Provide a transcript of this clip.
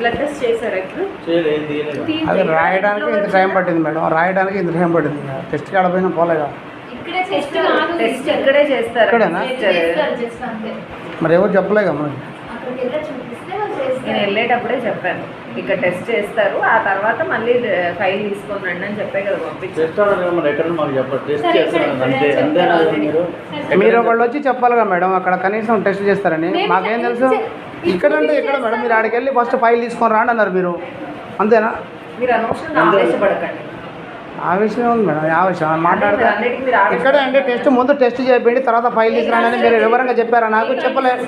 Blood test చేశారా ఇప్పుడు? అది రాయడానికి ఇంత టైం పట్టింది మేడం, రాయడానికి ఇంత టైం పట్టింది. టెస్ట్ కాడ పోయినా పోలేగా. టెస్ట్ ఇక్కడే చేస్తారు. ఇక్కడేనా? మరి ఎవరు చెప్పలేగా మనకి. నేను వెళ్ళేటప్పుడే చెప్పాను, ఇక్కడ టెస్ట్ చేస్తారు, ఆ తర్వాత మళ్ళీ ఫైల్ తీసుకొని రండి అని చెప్పే కదా పంపించారు. మీరు ఒకళ్ళు వచ్చి చెప్పాలిగా మేడం, అక్కడ కనీసం టెస్ట్ చేస్తారని. మాకేం తెలుసు? ఇక్కడ అంటే ఇక్కడ మేడం, మీరు ఆడికి వెళ్ళి ఫస్ట్ ఫైల్ తీసుకొని రాండి అన్నారు మీరు, అంతేనా? మీరు అనవసరంగా ఆవేశపడకండి. ఆవేశం ఉంది మేడం, ఆవేశం మాట్లాడితే ఇక్కడే అంటే టెస్ట్ ముందు టెస్ట్ చేయండి, తర్వాత ఫైల్ తీసుకురానని మీరు వివరంగా చెప్పారా? నాకు చెప్పలేదు.